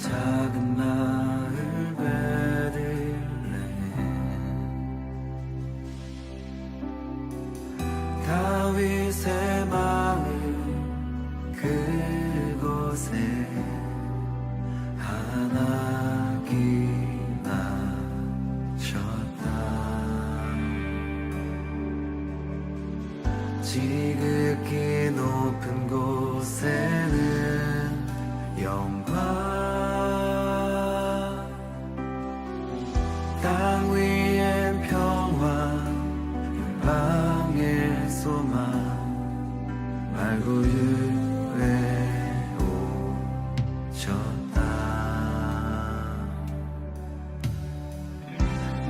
작은 마을 베들레헴 다윗의 마을 그곳에 하나님이 나셨다. 지극히 높은 곳에는 영광, 땅 위엔 평화, 열방의 소망, 말구유에 오셨다.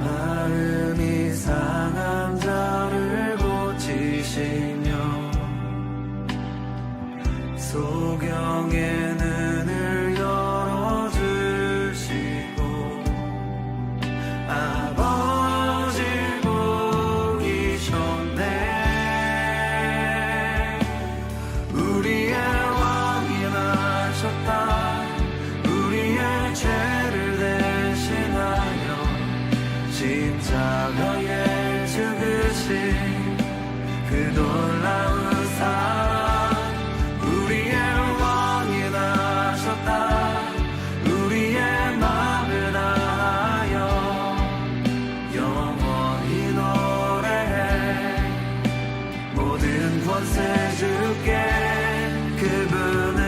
마음이 상한 자를 고치시며 소경의 눈을 열어주시고 아버지를 보이셨네. 우리의 왕이 나셨다. 우리의 죄를 대신하여 십자가에 죽으신 그 놀라운 사랑. 우리의 왕이 나셨다. 우리의 마음을 다하여 영원히 노래해. 모든 권세 주께. 그분은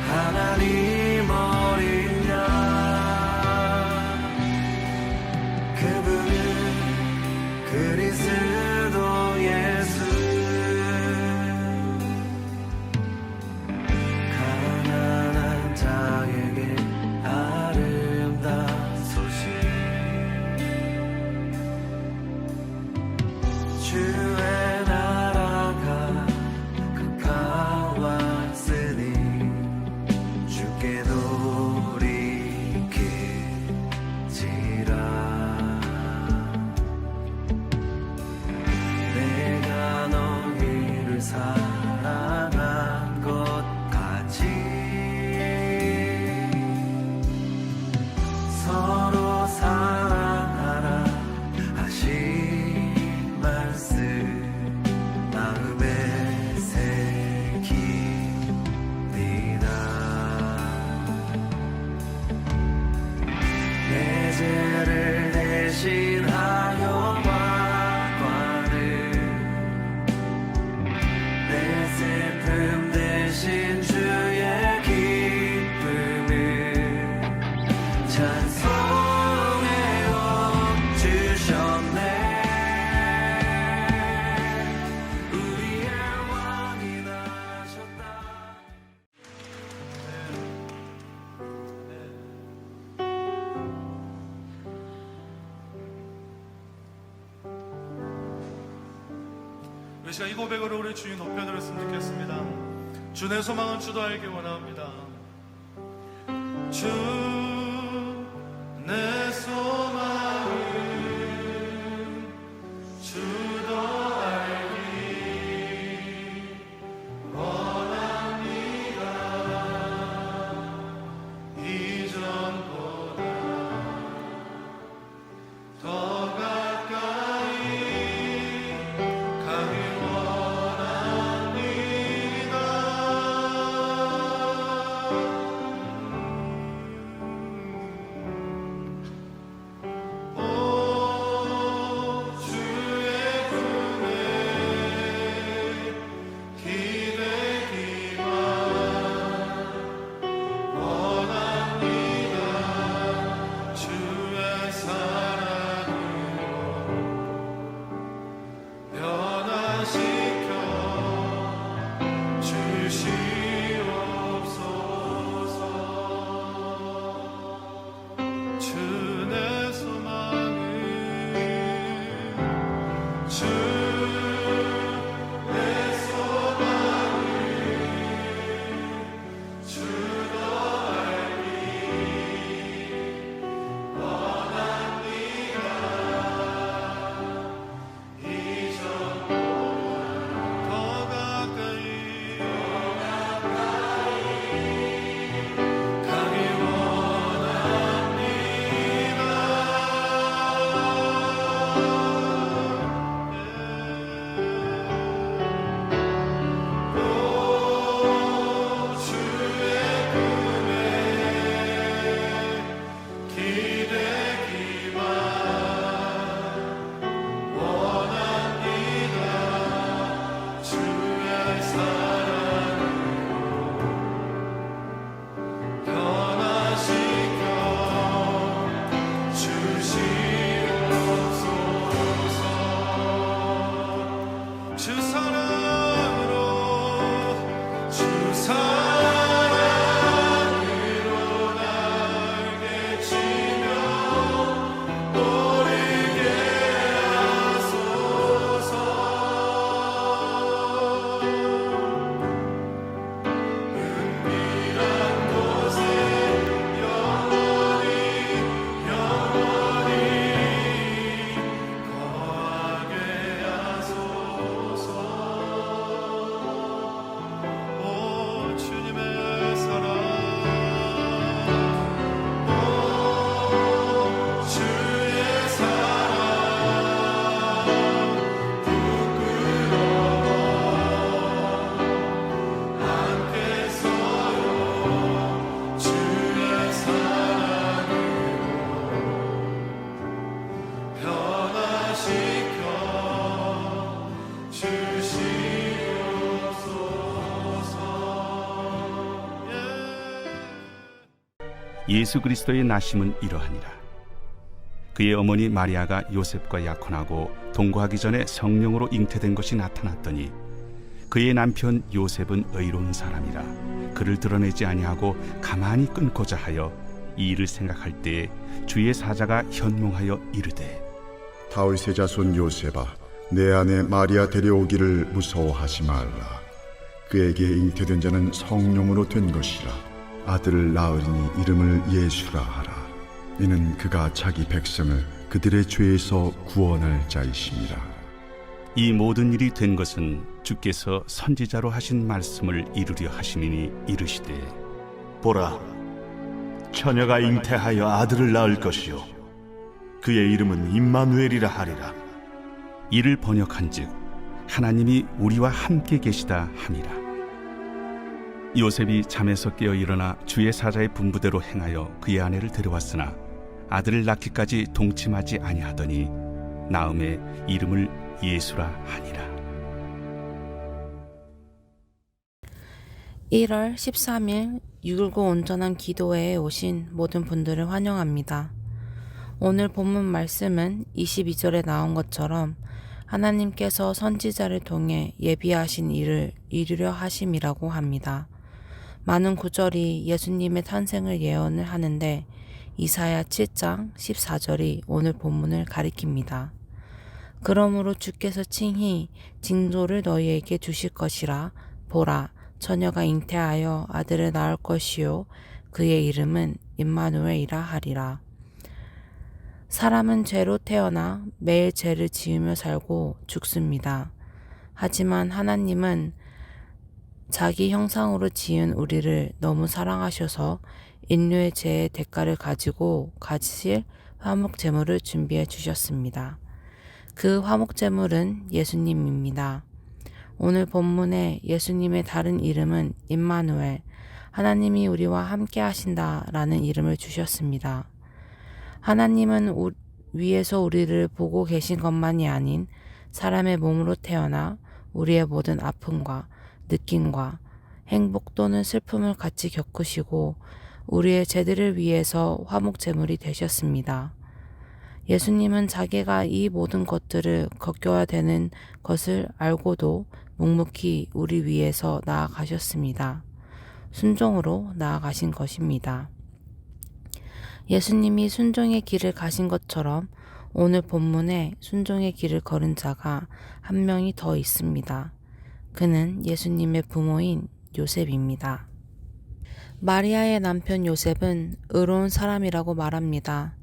하나님 어린 양. 그분은 그리스도 예수. 가난한 자에게 아름다운 소식. 주의 나라가 가까웠으니 주께 돌이킬지라. 내가 너희를 사랑한 것 같이 서로 사랑하라 하신 말씀 마음에 새깁니다. 내 죄를 대신하여 내 슬픔 대신 주의 기쁨을 찬송해요 주셨네. 우리의 왕이 나셨다. 우리 시간 이 고백으로 우리 주님 높여드렸으면 좋겠습니다. 주 내 소망은 주도 알기 원합니다. 주 내 소망은 주도 알기 원합니다. 이전보다 더 가까이 가기 원합니다. 예수 그리스도의 나심은 이러하니라. 그의 어머니 마리아가 요셉과 약혼하고 동거하기 전에 성령으로 잉태된 것이 나타났더니 그의 남편 요셉은 의로운 사람이라 그를 드러내지 아니하고 가만히 끊고자 하여 이 일을 생각할 때에 주의 사자가 현몽하여 이르되 다윗의 자손 요셉아, 내 아내 마리아 데려오기를 무서워하지 말라. 그에게 잉태된 자는 성령으로 된 것이라. 아들을 낳으리니 이름을 예수라 하라. 이는 그가 자기 백성을 그들의 죄에서 구원할 자이심이라. 이 모든 일이 된 것은 주께서 선지자로 하신 말씀을 이루려 하시니니 이르시되 보라, 처녀가 잉태하여 아들을 낳을 것이요 그의 이름은 임마누엘이라 하리라. 이를 번역한즉 하나님이 우리와 함께 계시다 함이라. 요셉이 잠에서 깨어 일어나 주의 사자의 분부대로 행하여 그의 아내를 데려왔으나 아들을 낳기까지 동침하지 아니하더니 나음에 이름을 예수라 하니라. 1월 13일 6.19 온전한 기도회에 오신 모든 분들을 환영합니다. 오늘 본문 말씀은 22절에 나온 것처럼 하나님께서 선지자를 통해 예비하신 일을 이루려 하심이라고 합니다. 많은 구절이 예수님의 탄생을 예언을 하는데 이사야 7장 14절이 오늘 본문을 가리킵니다. 그러므로 주께서 칭히 징조를 너희에게 주실 것이라. 보라, 처녀가 잉태하여 아들을 낳을 것이요 그의 이름은 임마누엘이라 하리라. 사람은 죄로 태어나 매일 죄를 지으며 살고 죽습니다. 하지만 하나님은 자기 형상으로 지은 우리를 너무 사랑하셔서 인류의 죄의 대가를 가지고 가지실 화목 제물을 준비해 주셨습니다. 그 화목 제물은 예수님입니다. 오늘 본문에 예수님의 다른 이름은 임마누엘, 하나님이 우리와 함께 하신다라는 이름을 주셨습니다. 하나님은 위에서 우리를 보고 계신 것만이 아닌 사람의 몸으로 태어나 우리의 모든 아픔과 느낌과 행복 또는 슬픔을 같이 겪으시고 우리의 죄들을 위해서 화목 제물이 되셨습니다. 예수님은 자기가 이 모든 것들을 겪어야 되는 것을 알고도 묵묵히 우리 위해서 나아가셨습니다. 순종으로 나아가신 것입니다. 예수님이 순종의 길을 가신 것처럼 오늘 본문에 순종의 길을 걸은 자가 한 명이 더 있습니다. 그는 예수님의 부모인 요셉입니다. 마리아의 남편 요셉은 의로운 사람이라고 말합니다.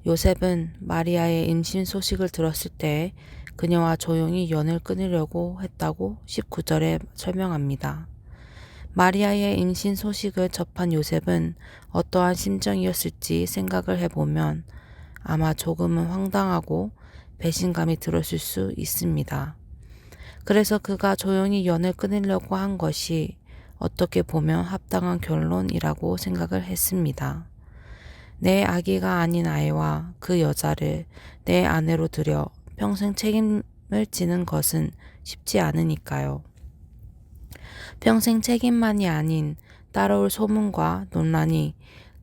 요셉은 마리아의 임신 소식을 들었을 때 그녀와 조용히 연을 끊으려고 했다고 19절에 설명합니다. 마리아의 임신 소식을 접한 요셉은 어떠한 심정이었을지 생각을 해보면 아마 조금은 황당하고 배신감이 들었을 수 있습니다. 그래서 그가 조용히 연을 끊으려고 한 것이 어떻게 보면 합당한 결론이라고 생각을 했습니다. 내 아기가 아닌 아이와 그 여자를 내 아내로 들여 평생 책임을 지는 것은 쉽지 않으니까요. 평생 책임만이 아닌 따라올 소문과 논란이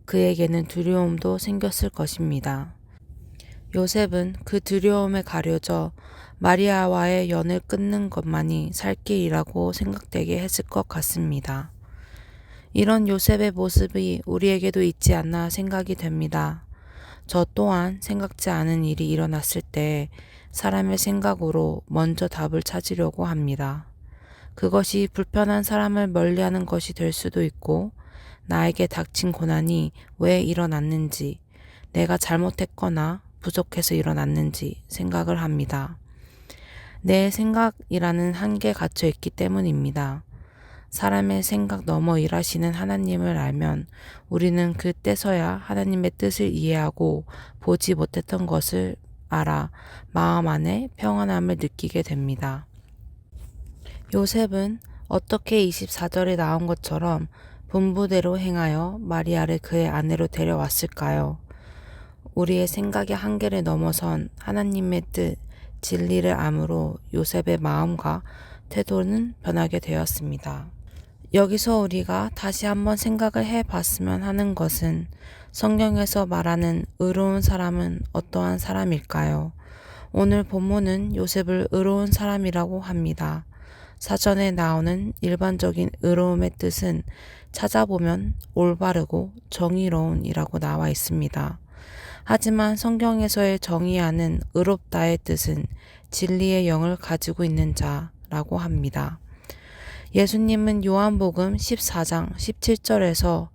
그에게는 두려움도 생겼을 것입니다. 요셉은 그 두려움에 가려져 마리아와의 연을 끊는 것만이 살 길이라고 생각되게 했을 것 같습니다. 이런 요셉의 모습이 우리에게도 있지 않나 생각이 됩니다. 저 또한 생각지 않은 일이 일어났을 때 사람의 생각으로 먼저 답을 찾으려고 합니다. 그것이 불편한 사람을 멀리하는 것이 될 수도 있고 나에게 닥친 고난이 왜 일어났는지, 내가 잘못했거나 부족해서 일어났는지 생각을 합니다. 내 생각이라는 한계에 갇혀 있기 때문입니다. 사람의 생각 너머 일하시는 하나님을 알면 우리는 그때서야 하나님의 뜻을 이해하고 보지 못했던 것을 알아 마음 안에 평안함을 느끼게 됩니다. 요셉은 어떻게 24절에 나온 것처럼 분부대로 행하여 마리아를 그의 아내로 데려왔을까요? 우리의 생각의 한계를 넘어선 하나님의 뜻, 진리를 암으로 요셉의 마음과 태도는 변하게 되었습니다. 여기서 우리가 다시 한번 생각을 해 봤으면 하는 것은 성경에서 말하는 의로운 사람은 어떠한 사람일까요? 오늘 본문은 요셉을 의로운 사람이라고 합니다. 사전에 나오는 일반적인 의로움의 뜻은 찾아보면 올바르고 정의로운이라고 나와 있습니다. 하지만 성경에서의 정의하는 의롭다의 뜻은 진리의 영을 가지고 있는 자라고 합니다. 예수님은 요한복음 14장 17절에서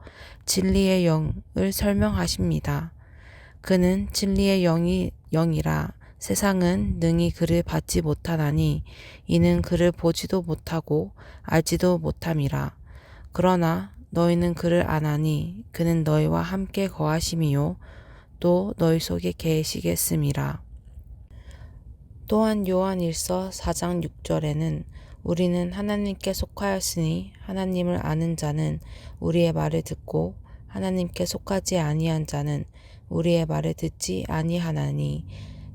진리의 영을 설명하십니다. 그는 진리의 영이라 세상은 능히 그를 받지 못하나니 이는 그를 보지도 못하고 알지도 못함이라. 그러나 너희는 그를 아나니 그는 너희와 함께 거하심이요 또 너희 속에 계시겠음이라. 또한 요한일서 4장 6절에는 우리는 하나님께 속하였으니 하나님을 아는 자는 우리의 말을 듣고 하나님께 속하지 아니한 자는 우리의 말을 듣지 아니하나니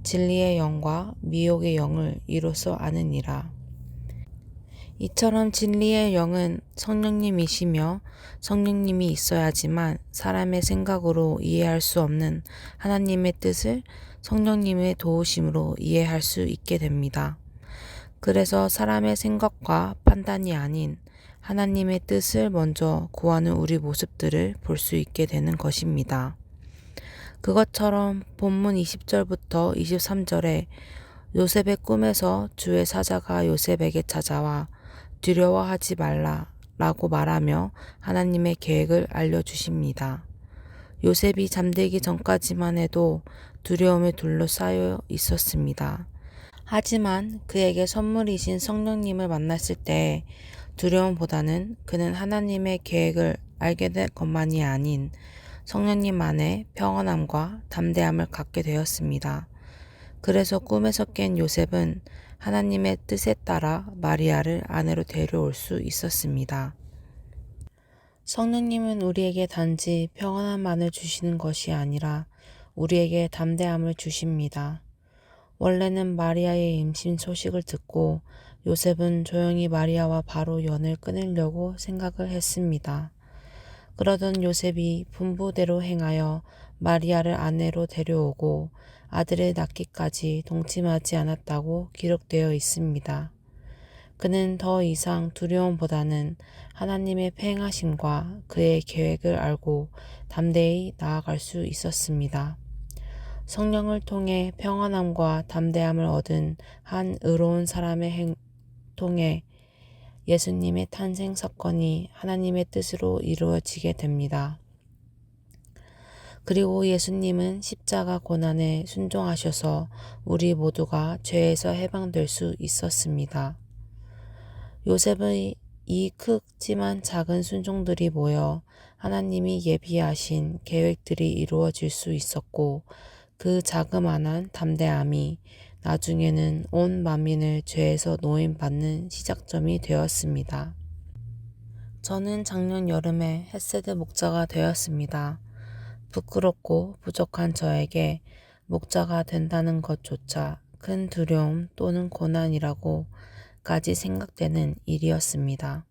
진리의 영과 미혹의 영을 이로써 아느니라. 이처럼 진리의 영은 성령님이시며 성령님이 있어야지만 사람의 생각으로 이해할 수 없는 하나님의 뜻을 성령님의 도우심으로 이해할 수 있게 됩니다. 그래서 사람의 생각과 판단이 아닌 하나님의 뜻을 먼저 구하는 우리 모습들을 볼 수 있게 되는 것입니다. 그것처럼 본문 20절부터 23절에 요셉의 꿈에서 주의 사자가 요셉에게 찾아와 두려워하지 말라 라고 말하며 하나님의 계획을 알려주십니다. 요셉이 잠들기 전까지만 해도 두려움에 둘러싸여 있었습니다. 하지만 그에게 선물이신 성령님을 만났을 때 두려움보다는 그는 하나님의 계획을 알게 된 것만이 아닌 성령님 안에 평안함과 담대함을 갖게 되었습니다. 그래서 꿈에서 깬 요셉은 하나님의 뜻에 따라 마리아를 아내로 데려올 수 있었습니다. 성령님은 우리에게 단지 평안함만을 주시는 것이 아니라 우리에게 담대함을 주십니다. 원래는 마리아의 임신 소식을 듣고 요셉은 조용히 마리아와 바로 연을 끊으려고 생각을 했습니다. 그러던 요셉이 분부대로 행하여 마리아를 아내로 데려오고 아들을 낳기까지 동침하지 않았다고 기록되어 있습니다. 그는 더 이상 두려움보다는 하나님의 팽하심과 그의 계획을 알고 담대히 나아갈 수 있었습니다. 성령을 통해 평안함과 담대함을 얻은 한 의로운 사람의 통해 예수님의 탄생 사건이 하나님의 뜻으로 이루어지게 됩니다. 그리고 예수님은 십자가 고난에 순종하셔서 우리 모두가 죄에서 해방될 수 있었습니다. 요셉의 이 크지만 작은 순종들이 모여 하나님이 예비하신 계획들이 이루어질 수 있었고 그 자그마한 담대함이 나중에는 온 만민을 죄에서 노임받는 시작점이 되었습니다. 저는 작년 여름에 헷세드 목자가 되었습니다. 부끄럽고 부족한 저에게 목자가 된다는 것조차 큰 두려움 또는 고난이라고까지 생각되는 일이었습니다.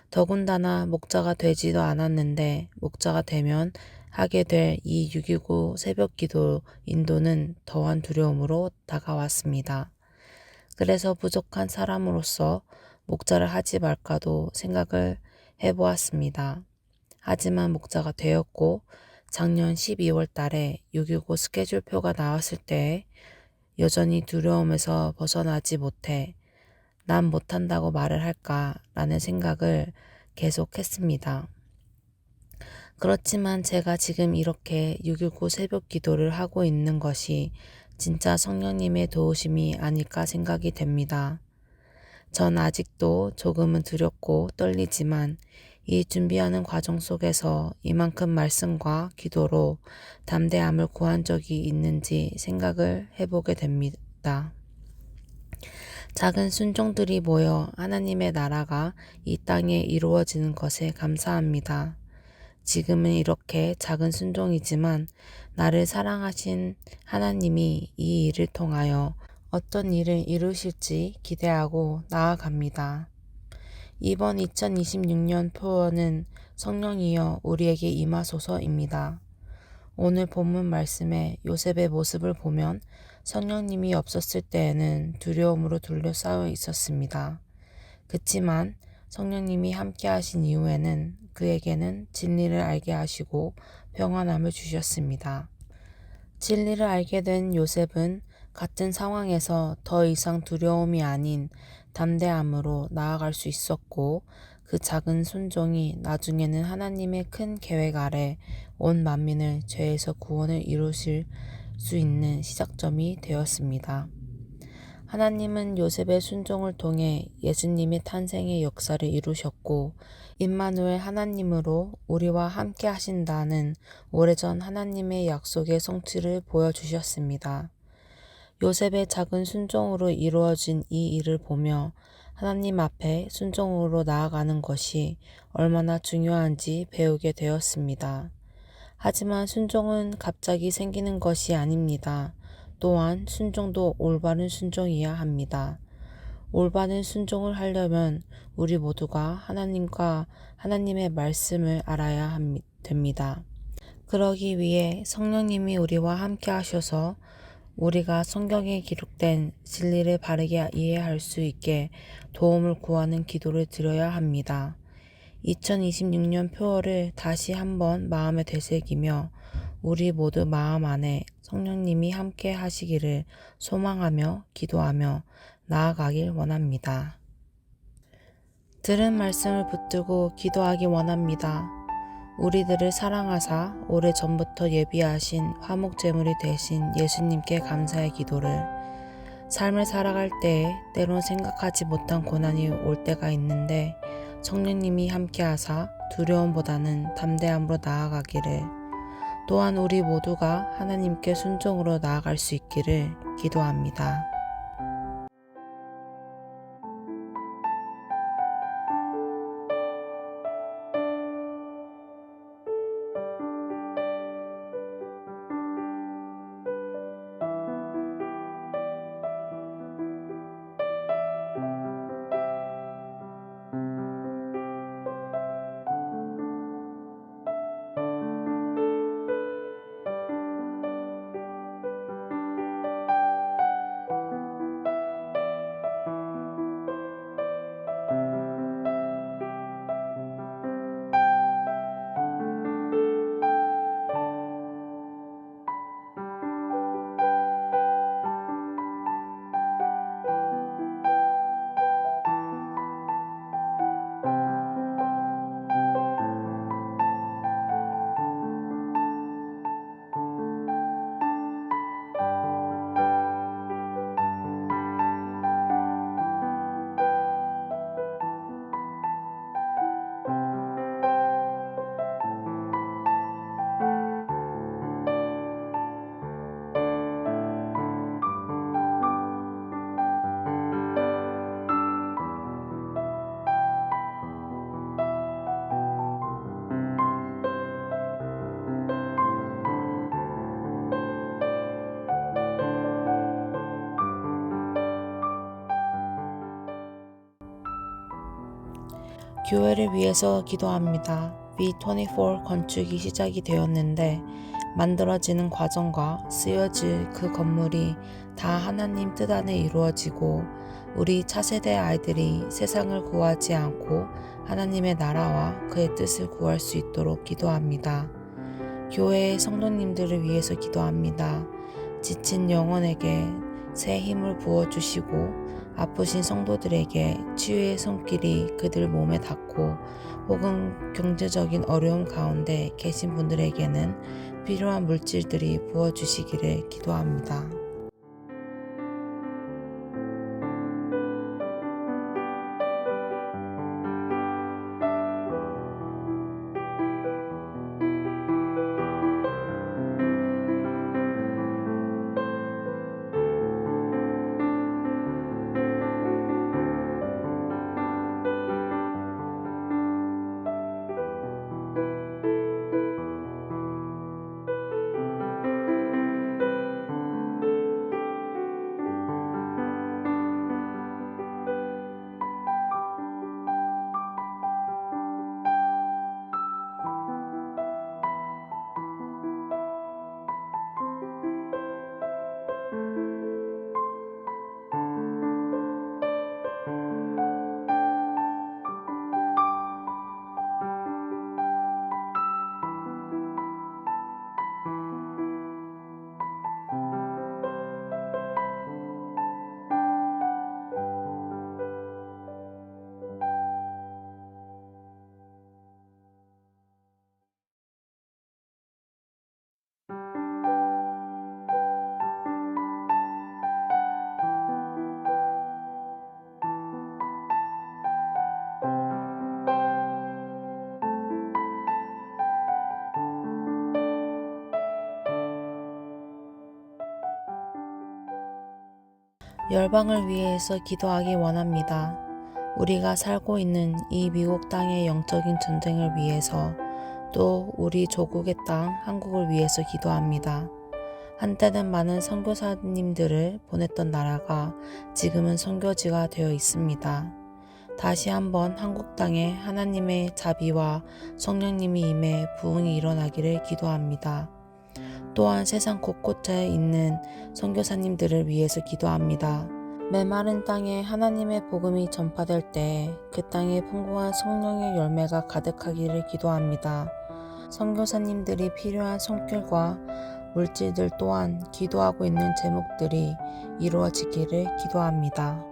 더군다나 목자가 되지도 않았는데 목자가 되면 하게 될 이 6.19 새벽기도 인도는 더한 두려움으로 다가왔습니다. 그래서 부족한 사람으로서 목자를 하지 말까도 생각을 해보았습니다. 하지만 목자가 되었고 작년 12월 달에 6.19 스케줄표가 나왔을 때 여전히 두려움에서 벗어나지 못해 난 못한다고 말을 할까라는 생각을 계속했습니다. 그렇지만 제가 지금 이렇게 6.19 새벽 기도를 하고 있는 것이 진짜 성령님의 도우심이 아닐까 생각이 됩니다. 전 아직도 조금은 두렵고 떨리지만 이 준비하는 과정 속에서 이만큼 말씀과 기도로 담대함을 구한 적이 있는지 생각을 해보게 됩니다. 작은 순종들이 모여 하나님의 나라가 이 땅에 이루어지는 것에 감사합니다. 지금은 이렇게 작은 순종이지만 나를 사랑하신 하나님이 이 일을 통하여 어떤 일을 이루실지 기대하고 나아갑니다. 이번 2026년 표어는 성령이여 우리에게 임하소서입니다. 오늘 본문 말씀에 요셉의 모습을 보면 성령님이 없었을 때에는 두려움으로 둘러싸여 있었습니다. 그치만 성령님이 함께 하신 이후에는 그에게는 진리를 알게 하시고 평안함을 주셨습니다. 진리를 알게 된 요셉은 같은 상황에서 더 이상 두려움이 아닌 담대함으로 나아갈 수 있었고 그 작은 순종이 나중에는 하나님의 큰 계획 아래 온 만민을 죄에서 구원을 이루실 수 있는 시작점이 되었습니다. 하나님은 요셉의 순종을 통해 예수님의 탄생의 역사를 이루셨고 임마누엘 하나님으로 우리와 함께 하신다는 오래전 하나님의 약속의 성취를 보여주셨습니다. 요셉의 작은 순종으로 이루어진 이 일을 보며 하나님 앞에 순종으로 나아가는 것이 얼마나 중요한지 배우게 되었습니다. 하지만 순종은 갑자기 생기는 것이 아닙니다. 또한 순종도 올바른 순종이어야 합니다. 올바른 순종을 하려면 우리 모두가 하나님과 하나님의 말씀을 알아야 됩니다. 그러기 위해 성령님이 우리와 함께 하셔서 우리가 성경에 기록된 진리를 바르게 이해할 수 있게 도움을 구하는 기도를 드려야 합니다. 2026년 표어를 다시 한번 마음에 되새기며 우리 모두 마음 안에 성령님이 함께 하시기를 소망하며 기도하며 나아가길 원합니다. 들은 말씀을 붙들고 기도하기 원합니다. 우리들을 사랑하사 오래전부터 예비하신 화목제물이 되신 예수님께 감사의 기도를 삶을 살아갈 때에 때론 생각하지 못한 고난이 올 때가 있는데 성령님이 함께하사 두려움보다는 담대함으로 나아가기를 또한 우리 모두가 하나님께 순종으로 나아갈 수 있기를 기도합니다. 교회를 위해서 기도합니다. B24 건축이 시작이 되었는데 만들어지는 과정과 쓰여질 그 건물이 다 하나님 뜻 안에 이루어지고 우리 차세대 아이들이 세상을 구하지 않고 하나님의 나라와 그의 뜻을 구할 수 있도록 기도합니다. 교회의 성도님들을 위해서 기도합니다. 지친 영혼에게 새 힘을 부어주시고 아프신 성도들에게 치유의 손길이 그들 몸에 닿고 혹은 경제적인 어려움 가운데 계신 분들에게는 필요한 물질들이 부어주시기를 기도합니다. 열방을 위해서 기도하기 원합니다. 우리가 살고 있는 이 미국 땅의 영적인 전쟁을 위해서, 또 우리 조국의 땅 한국을 위해서 기도합니다. 한때는 많은 선교사님들을 보냈던 나라가 지금은 선교지가 되어 있습니다. 다시 한번 한국 땅에 하나님의 자비와 성령님이 임해 부흥이 일어나기를 기도합니다. 또한 세상 곳곳에 있는 선교사님들을 위해서 기도합니다. 메마른 땅에 하나님의 복음이 전파될 때 그 땅에 풍부한 성령의 열매가 가득하기를 기도합니다. 선교사님들이 필요한 손길과 물질들 또한 기도하고 있는 제목들이 이루어지기를 기도합니다.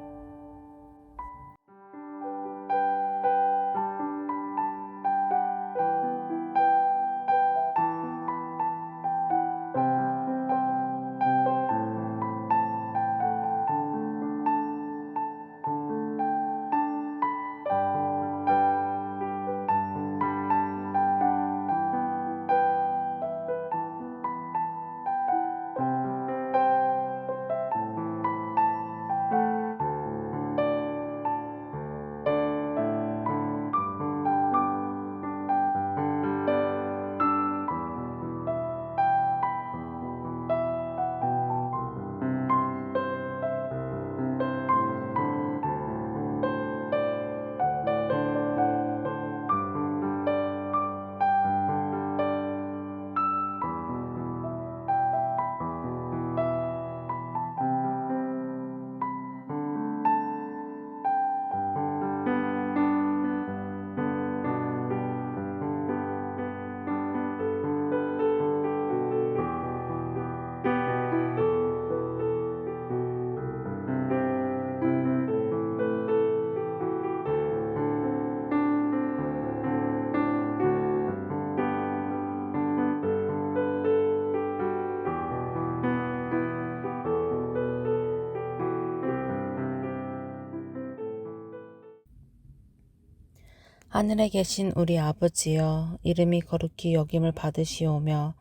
하늘에 계신 우리 아버지여, 이름이 거룩히 여김을 받으시오며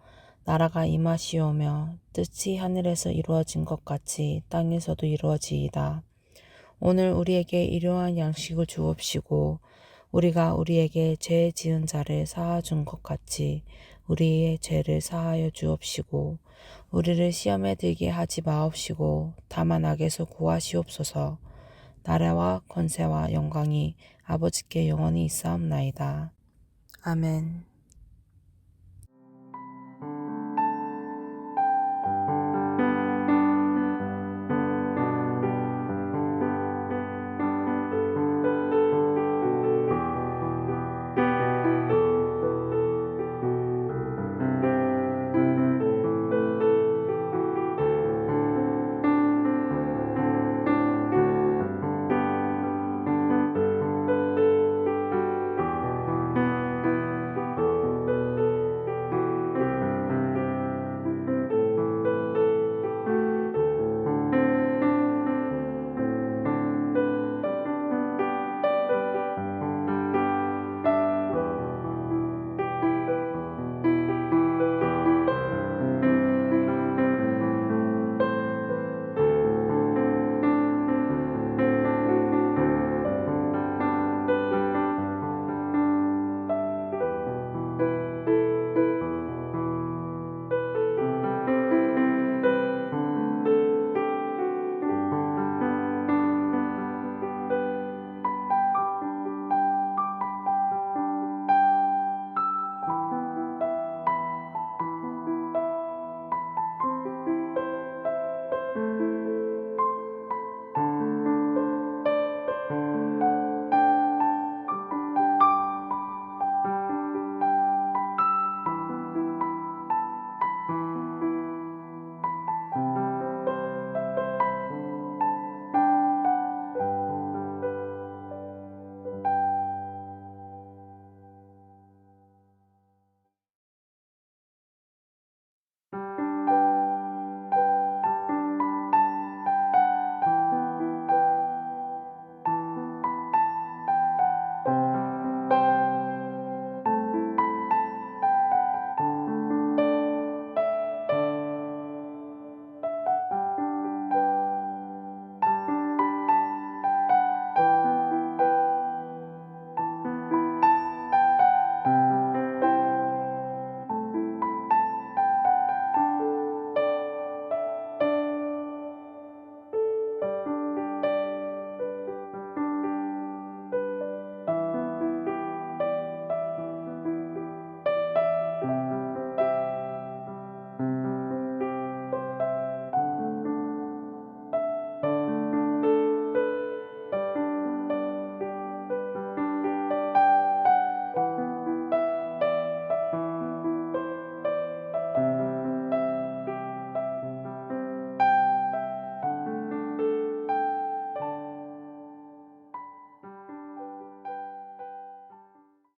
나라가 임하시오며 뜻이 하늘에서 이루어진 것 같이 땅에서도 이루어지이다. 오늘 우리에게 일용할 양식을 주옵시고 우리가 우리에게 죄 지은 자를 사하준 것 같이 우리의 죄를 사하여 주옵시고 우리를 시험에 들게 하지 마옵시고 다만 악에서 구하시옵소서. 나라와 권세와 영광이 아버지께 영원히 있사옵나이다. 아멘.